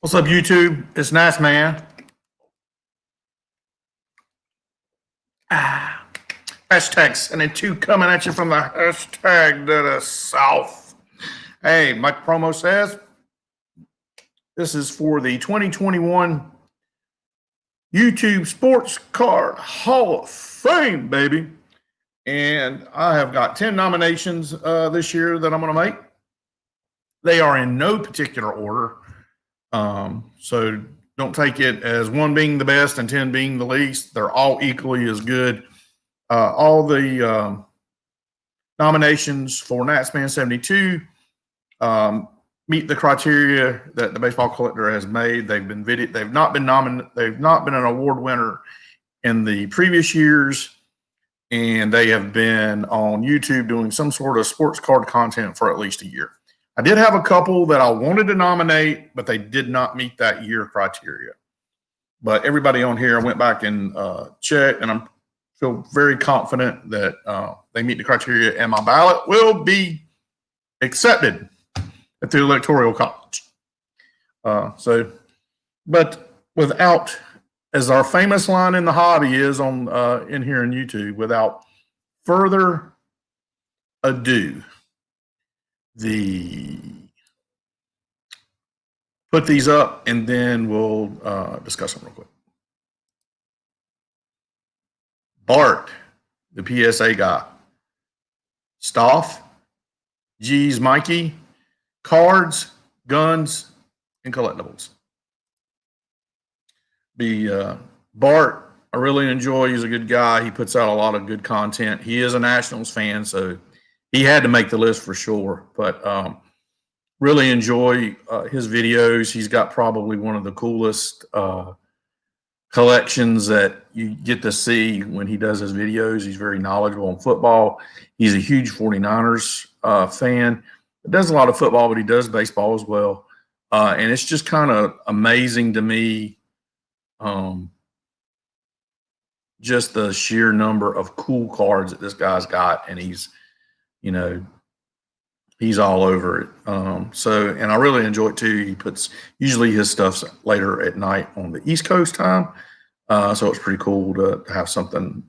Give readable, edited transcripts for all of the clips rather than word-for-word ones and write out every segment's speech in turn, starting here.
What's up, YouTube? It's Nice Man. Hashtags and then two coming at you from the hashtag to the south. Hey, Mike Promo says this is for the 2021 YouTube Sports Card Hall of Fame, baby. And I have got 10 nominations this year that I'm going to make. They are in no particular order. So don't take it as one being the best and 10 being the least. They're all equally as good. All the nominations for Natsman 72 meet the criteria that the baseball collector has made. They've been video. They've not been nominated. They've not been an award winner in the previous years, and they have been on YouTube doing some sort of sports card content for at least a year. I did have a couple that I wanted to nominate, but they did not meet that year criteria. But everybody on here, I went back and checked, and I feel very confident that they meet the criteria, and my ballot will be accepted at the Electoral College. But without, as our famous line in the hobby is on in here on YouTube, without further ado, put these up and then we'll discuss them real quick. Bart, the PSA guy. Stoff, G's Mikey, cards, guns, and collectibles. Bart, I really enjoy. He's a good guy. He puts out a lot of good content. He is a Nationals fan, so he had to make the list for sure, but really enjoy his videos. He's got probably one of the coolest collections that you get to see when he does his videos. He's very knowledgeable on football. He's a huge 49ers fan. He does a lot of football, but he does baseball as well. And it's just kind of amazing to me, just the sheer number of cool cards that this guy's got, and he's all over it. And I really enjoy it too. He puts usually his stuff's later at night on the East Coast time. So it's pretty cool to have something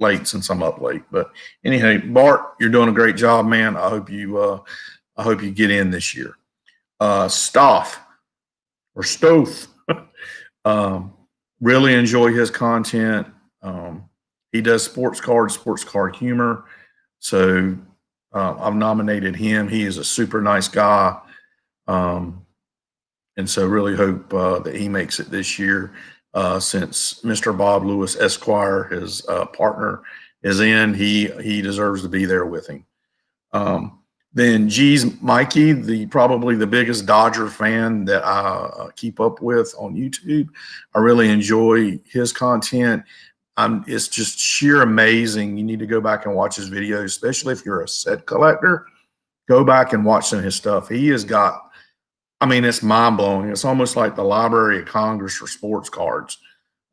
late since I'm up late. But anyhow, Bart, you're doing a great job, man. I hope you get in this year. Stoff or Stoth. Really enjoy his content. He does sports card humor. So I've nominated him. He is a super nice guy. And so really hope that he makes it this year since Mr. Bob Lewis Esquire, his partner, is in. He deserves to be there with him. Then G's Mikey, probably the biggest Dodger fan that I keep up with on YouTube. I really enjoy his content. It's just sheer amazing. You need to go back and watch his videos, especially if you're a set collector. Go back and watch some of his stuff. He has got, it's mind-blowing. It's almost like the Library of Congress for sports cards,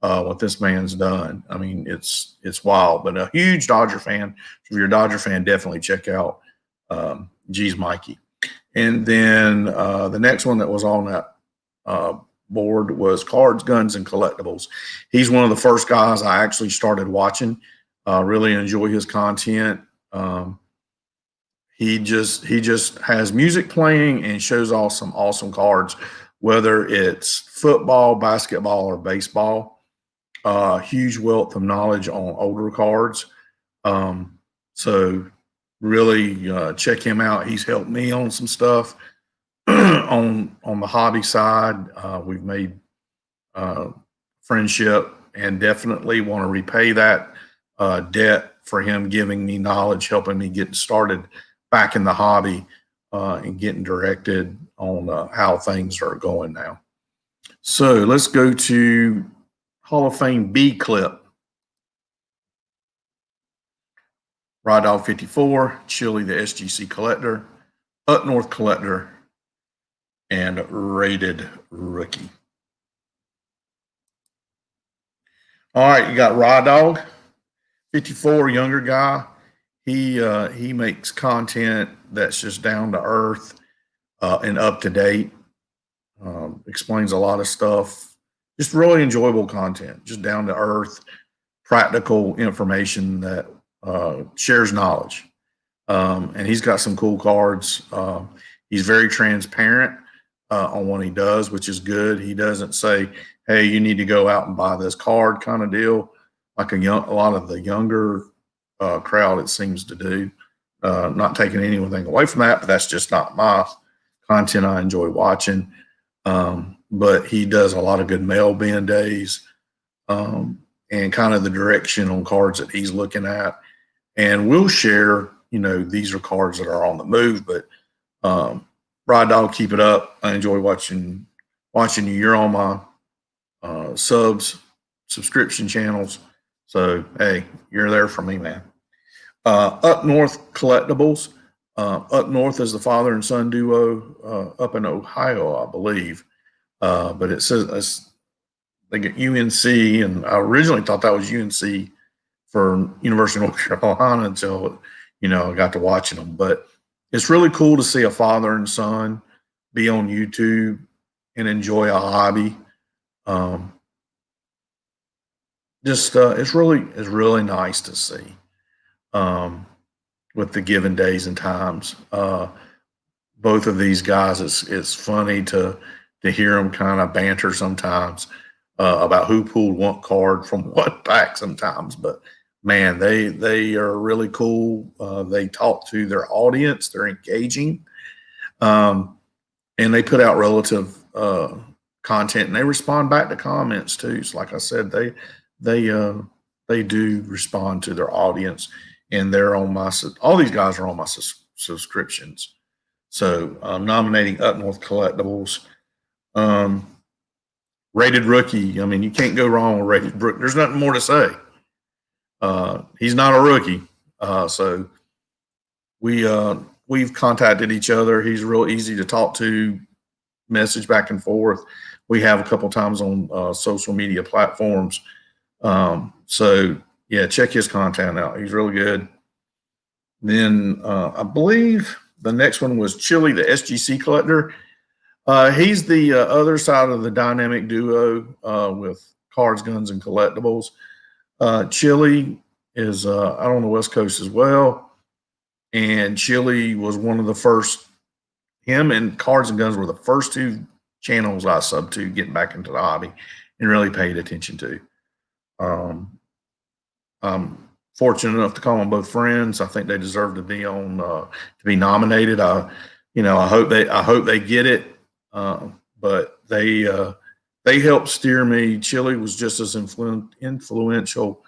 what this man's done. It's wild, but a huge Dodger fan. If you're a Dodger fan, definitely check out G's Mikey. And then the next one that was on that board was cards, guns, and collectibles. He's one of the first guys I actually started watching. Really enjoy his content. He just has music playing and shows off some awesome cards, whether it's football, basketball, or baseball. Huge wealth of knowledge on older cards. So really check him out. He's helped me on some stuff. on the hobby side, we've made friendship, and definitely want to repay that debt for him giving me knowledge, helping me get started back in the hobby and getting directed on how things are going now. So let's go to Hall of Fame B clip. Ride Dog 54, Chili the SGC collector, Up North collector, and Rated Rookie. All right, you got Raw Dog, 54, younger guy. He makes content that's just down to earth and up to date. explains a lot of stuff. Just really enjoyable content, just down to earth, practical information that shares knowledge. And he's got some cool cards. He's very transparent on what he does, which is good. He doesn't say, hey, you need to go out and buy this card kind of deal, like a lot of the younger crowd, it seems to do. Not taking anything away from that, but that's just not my content I enjoy watching. But he does a lot of good mail bin days and kind of the direction on cards that he's looking at. And we'll share, these are cards that are on the move, but Ride Dog, keep it up. I enjoy watching you. You're on my subscription channels. So, hey, you're there for me, man. Up North Collectibles. Up North is the father and son duo up in Ohio, I believe. But it says they get UNC, and I originally thought that was UNC for University of North Carolina until, I got to watching them. But it's really cool to see a father and son be on YouTube and enjoy a hobby. It's really nice to see with the given days and times. Both of these guys, it's funny to hear them kind of banter sometimes about who pulled what card from what pack sometimes. But man, they are really cool. They talk to their audience. They're engaging, and they put out relative content, and they respond back to comments too. So, like I said, they do respond to their audience, and they're on all these guys are on my subscriptions. So I'm nominating Up North Collectibles. Rated Rookie. I mean, you can't go wrong with Rated Rookie. There's nothing more to say. He's not a rookie. So we've contacted each other. He's real easy to talk to, message back and forth. We have a couple times on social media platforms. So yeah, check his content out. He's really good. Then I believe the next one was Chili, the SGC collector. He's the other side of the dynamic duo with cards, guns, and collectibles. Chili is out on the West Coast as well. And Chili was one of the first, him and Cards and Guns were the first two channels I subbed to getting back into the hobby and really paid attention to. I'm fortunate enough to call them both friends. I think they deserve to be on, to be nominated. I hope they get it. But they helped steer me. Chili was just as influential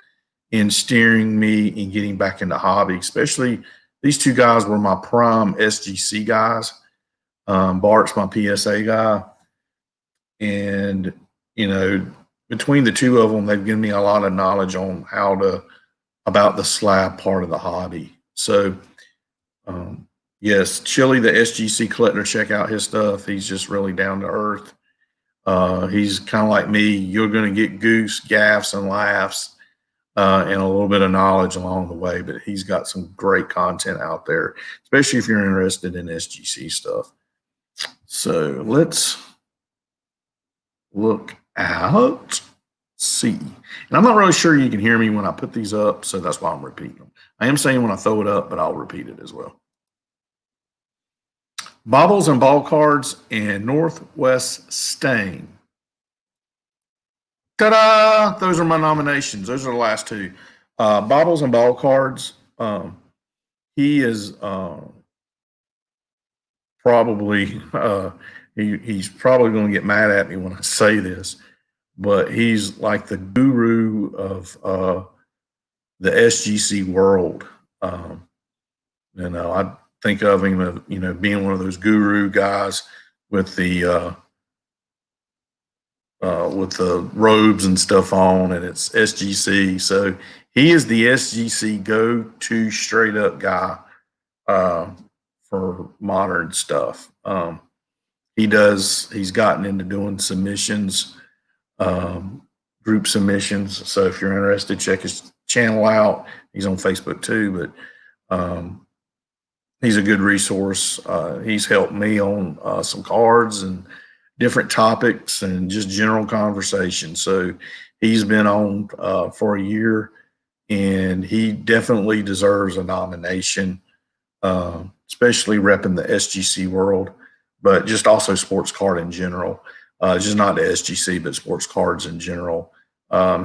in steering me in getting back into hobby. Especially these two guys were my prime SGC guys. Bart's my PSA guy, and between the two of them, they've given me a lot of knowledge on about the slab part of the hobby. So, yes, Chili, the SGC collector, check out his stuff. He's just really down to earth. He's kind of like me. You're going to get goose, gaffs, and laughs, and a little bit of knowledge along the way. But he's got some great content out there, especially if you're interested in SGC stuff. So let's look out. See. And I'm not really sure you can hear me when I put these up, so that's why I'm repeating them. I am saying when I throw it up, but I'll repeat it as well. Baubles and Ball Cards and Northwest Stain. Ta-da! Those are my nominations. Those are the last two. Baubles and Ball Cards. He is probably he's probably going to get mad at me when I say this, but he's like the guru of the SGC world. I think of him as being one of those guru guys with the robes and stuff on, and it's SGC. So he is the SGC go-to straight up guy for modern stuff. He's gotten into doing submissions, group submissions. So if you're interested, check his channel out. He's on Facebook too, but he's a good resource. He's helped me on some cards, and different topics and just general conversation. So he's been on for a year, and he definitely deserves a nomination, especially repping the SGC world, but just also sports card in general. Just not the SGC, but sports cards in general.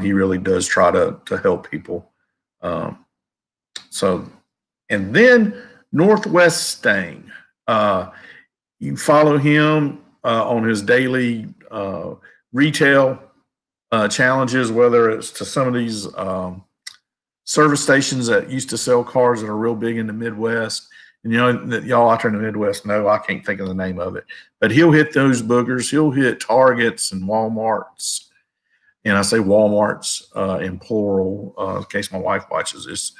He really does try to help people. And then Northwest Stang. You follow him on his daily retail challenges, whether it's to some of these service stations that used to sell cars that are real big in the Midwest. And you know that y'all out there in the Midwest know, I can't think of the name of it, but he'll hit those boogers. He'll hit Targets and Walmarts. And I say Walmarts in plural in case my wife watches this.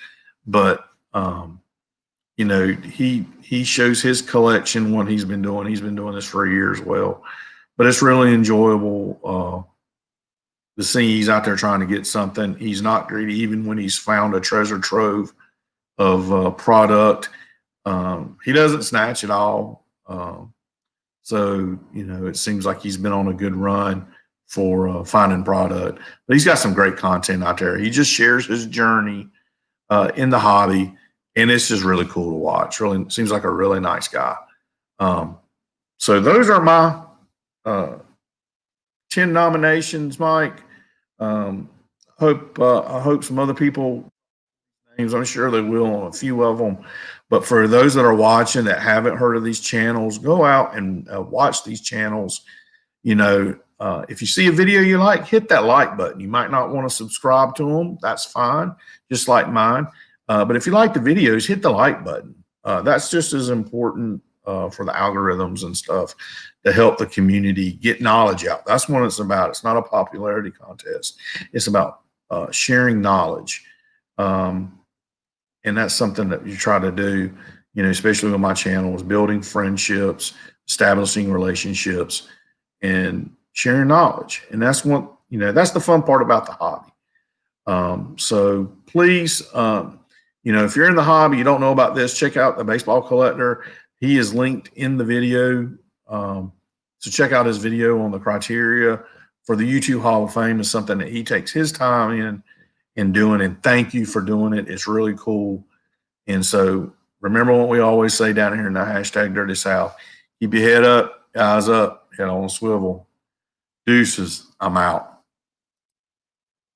But you know, he shows his collection, what he's been doing. He's been doing this for a year as well. But it's really enjoyable to see he's out there trying to get something. He's not greedy, even when he's found a treasure trove of product. He doesn't snatch it all. So, you know, it seems like he's been on a good run for finding product. But he's got some great content out there. He just shares his journey in the hobby, and it's just really cool to watch. Really seems like a really nice guy. So those are my 10 nominations, Mike. I hope some other people names. I'm sure they will on a few of them. But for those that are watching that haven't heard of these channels, go out and watch these channels. You know, if you see a video you like, hit that like button. You might not want to subscribe to them. That's fine, just like mine. But if you like the videos, hit the like button. That's just as important for the algorithms and stuff to help the community get knowledge out. That's what it's about. It's not a popularity contest. It's about sharing knowledge. And that's something that you try to do, you know, especially with my channel, is building friendships, establishing relationships, and sharing knowledge. And that's what, you know, that's the fun part about the hobby. So please, you know, if you're in the hobby, you don't know about this, check out the Baseball Collector. He is linked in the video. So check out his video on the criteria for the YouTube Hall of Fame. Is something that he takes his time in doing, and thank you for doing it. It's really cool. And so remember what we always say down here in the hashtag Dirty South: keep your head up, eyes up, head on a swivel. Deuces, I'm out.